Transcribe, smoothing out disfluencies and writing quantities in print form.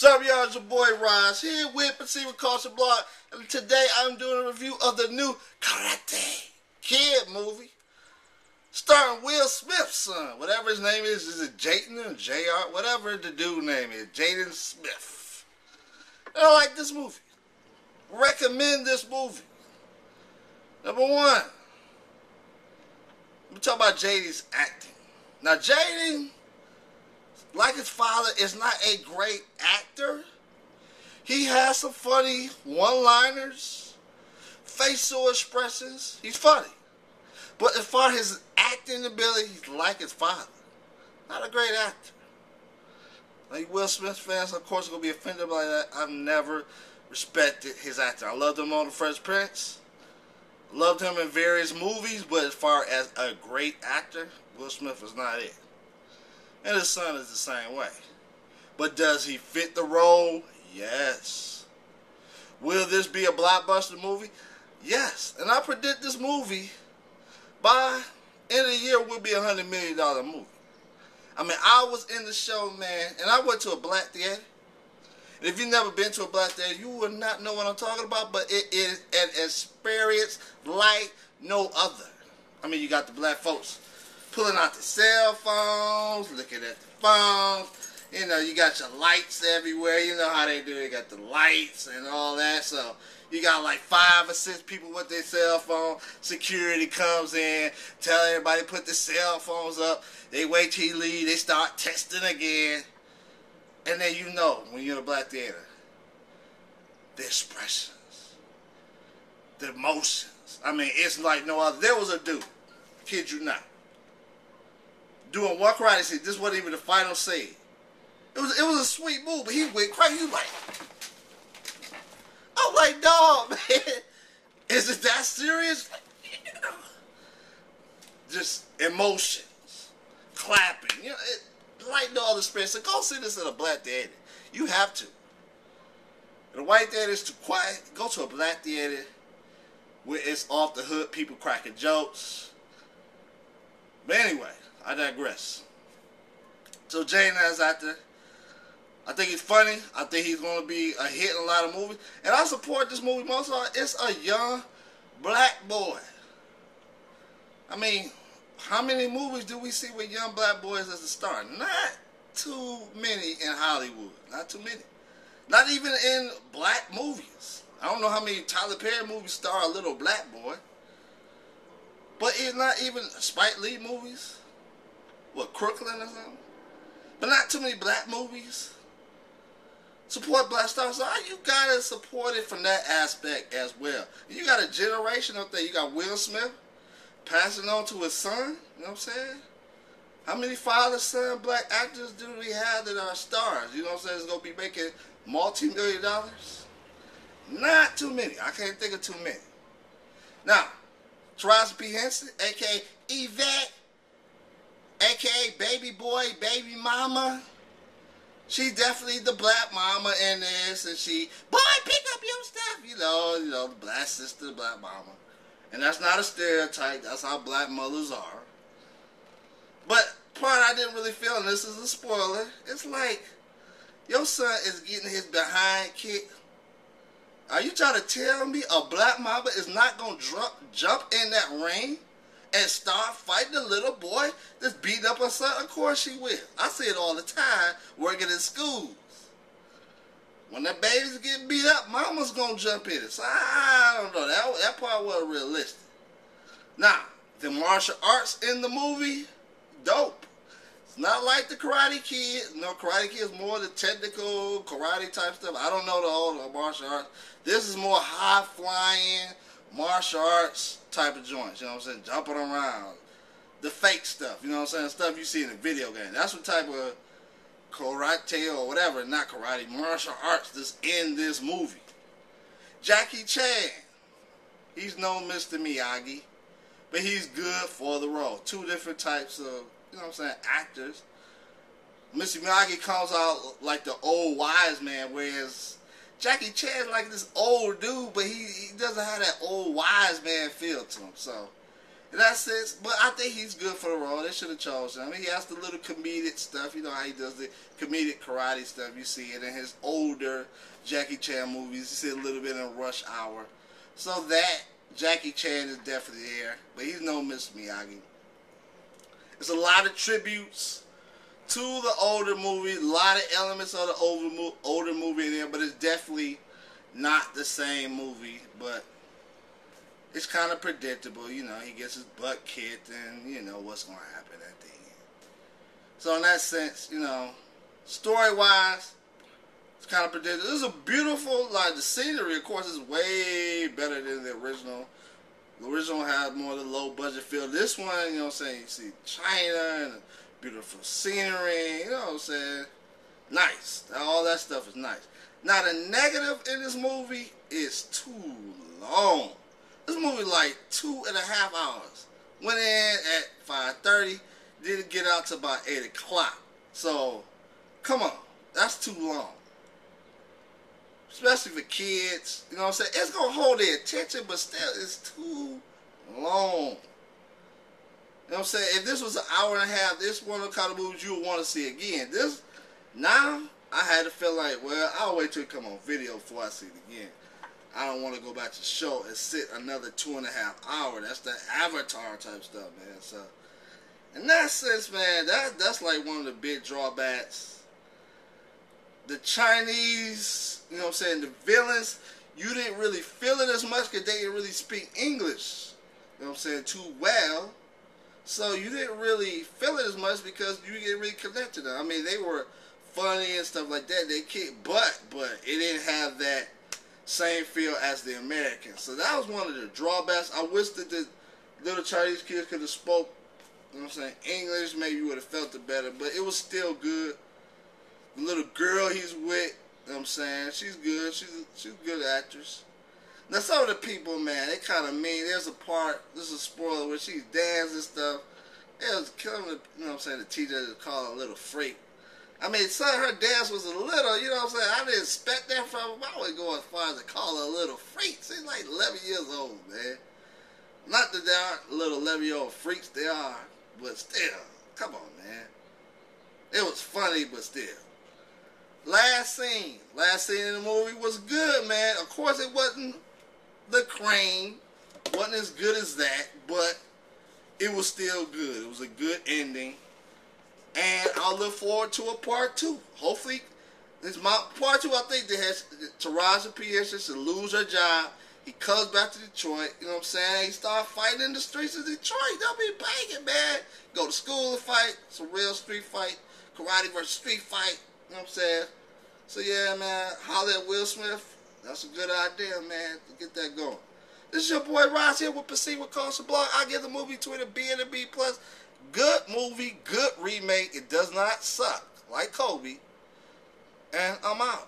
What's up, y'all? It's your boy Roz here with Perceiver Culture Blog, and today I'm doing a review of the new Karate Kid movie starring Will Smith's son. Whatever his name is it Jaden or JR? Whatever the dude name is, Jaden Smith. And I like this movie. Recommend this movie. Number one, we talk about Jaden's acting. Now, Jaden, like his father, is not a great actor. He has some funny one-liners, facial expressions. He's funny. But as far as his acting ability, he's like his father. Not a great actor. Like Will Smith fans, of course, are going to be offended by that. I've never respected his acting. I loved him on The Fresh Prince. Loved him in various movies, but as far as a great actor, Will Smith is not it. And his son is the same way. But does he fit the role? Yes. Will this be a blockbuster movie? Yes. And I predict this movie by end of the year will be $100 million movie. I mean, I was in the show, man, and I went to a black theater. And if you've never been to a black theater, you would not know what I'm talking about, but it is an experience like no other. I mean, you got the black folks pulling out the cell phones, looking at the phones. You know, you got your lights everywhere. You know how they do. They got the lights and all that. So you got like 5 or 6 people with their cell phone. Security comes in, tell everybody to put the cell phones up. They wait till you leave. They start testing again. And then you know, when you're in a black theater, the expressions, the emotions. I mean, it's like no other. There was a dude, kid you not, doing one karate scene. This wasn't even the final scene. It was a sweet move, but he went crazy. He was like, I'm like, dog, man, is it that serious? Like, yeah. Just emotions, clapping, you know, like no other experience. So go see this in a black theater. You have to. In a white theater, it's too quiet. Go to a black theater where it's off the hook, people cracking jokes. But anyway, I digress. So Jaden as actor, I think he's funny. I think he's going to be a hit in a lot of movies. And I support this movie most of all. It's a young black boy. I mean, how many movies do we see with young black boys as a star? Not too many in Hollywood. Not too many. Not even in black movies. I don't know how many Tyler Perry movies star a little black boy. But it's not even Spike Lee movies. What, Crooklyn or something? But not too many black movies. Support black stars. So you gotta support it from that aspect as well. You got a generation up there. You got Will Smith passing on to his son. You know what I'm saying? How many father-son black actors do we have that are stars? You know what I'm saying? It's gonna be making multi-million dollars? Not too many. I can't think of too many. Now, Taraji P. Henson, a.k.a. Yvette, a.k.a. Baby Boy, Baby Mama. She's definitely the black mama in this, and she, boy, pick up your stuff. You know, the black sister, the black mama. And that's not a stereotype. That's how black mothers are. But part I didn't really feel, and this is a spoiler, it's like your son is getting his behind kicked. Are you trying to tell me a black mama is not going to jump in that ring and start fighting the little boy that's beating up her son? Of course she will. I see it all the time working in schools. When the babies get beat up, mama's going to jump in it. So I don't know. That part wasn't realistic. Now, the martial arts in the movie, dope. It's not like the Karate Kid. No, Karate Kid is more the technical karate type stuff. I don't know the whole martial arts. This is more high-flying martial arts type of joints. You know what I'm saying? Jumping around. The fake stuff. You know what I'm saying? Stuff you see in a video game. That's what type of karate or whatever, not karate, martial arts that's in this movie. Jackie Chan. He's no Mr. Miyagi. But he's good for the role. 2 different types of, you know what I'm saying, actors. Mr. Miyagi comes out like the old wise man, whereas Jackie Chan's like this old dude, but he doesn't have that old wise man feel to him. So in that sense. But I think he's good for the role. They should have chosen him. I mean, he has the little comedic stuff. You know how he does the comedic karate stuff. You see it in his older Jackie Chan movies. You see it a little bit in Rush Hour. So that Jackie Chan is definitely there. But he's no Mr. Miyagi. There's a lot of tributes to the older movie. A lot of elements of the older movie in there. But it's definitely not the same movie. But it's kind of predictable. You know, he gets his butt kicked and you know what's going to happen at the end. So in that sense, you know, story-wise, it's kind of predictable. This is a beautiful, like, the scenery, of course, is way better than the original. The original had more of the low-budget feel. This one, you know what I'm saying, you see China and beautiful scenery, you know what I'm saying? Nice. All that stuff is nice. Now, the negative in this movie is too long. This movie like 2.5 hours. Went in at 5:30, didn't get out to about 8 o'clock. So, come on, that's too long. Especially for kids, you know what I'm saying? It's gonna hold their attention, but still, it's too long. You know what I'm saying? If this was an hour and a half, this one of the kind of movies you would want to see again. This, now, I had to feel like, well, I'll wait till it come on video before I see it again. I don't want to go back to the show and sit another 2.5 hours. That's the Avatar type stuff, man. So, in that sense, man, that's like one of the big drawbacks. The Chinese, you know what I'm saying, the villains, you didn't really feel it as much because they didn't really speak English, you know what I'm saying, too well. So you didn't really feel it as much because you didn't really connect to them. I mean, they were funny and stuff like that. They kicked butt, but it didn't have that same feel as the Americans. So that was one of the drawbacks. I wish that the little Chinese kids could have spoke, you know what I'm saying, English. Maybe you would have felt it better, but it was still good. The little girl he's with, you know what I'm saying, she's good. She's a good actress. Now some of the people, man, they kind of mean. There's a part, this is a spoiler, where she's dancing and stuff. It was killing, you know what I'm saying, the teacher to call her a little freak. I mean, her dance was a little, you know what I'm saying, I didn't expect that from her. I wouldn't go as far as to call her a little freak. She's like 11 years old, man. Not that they aren't little 11-year-old freaks, they are, but still, come on, man. It was funny, but still. Last scene in the movie was good, man. Of course, it wasn't the cream, wasn't as good as that, but it was still good. It was a good ending. And I'll look forward to a part 2. Hopefully, it's my part 2. I think that has Taraji P. Henson to lose her job. He comes back to Detroit. You know what I'm saying? He starts fighting in the streets of Detroit. They'll be banging, man. Go to school and fight. It's a real street fight. Karate versus street fight. You know what I'm saying? So yeah, man. Holler at Will Smith. That's a good idea, man. To get that going. This is your boy Ross here with Proceed with Caution Blog. I give the movie Twitter B and a B+. Good movie, good remake. It does not suck like Kobe. And I'm out.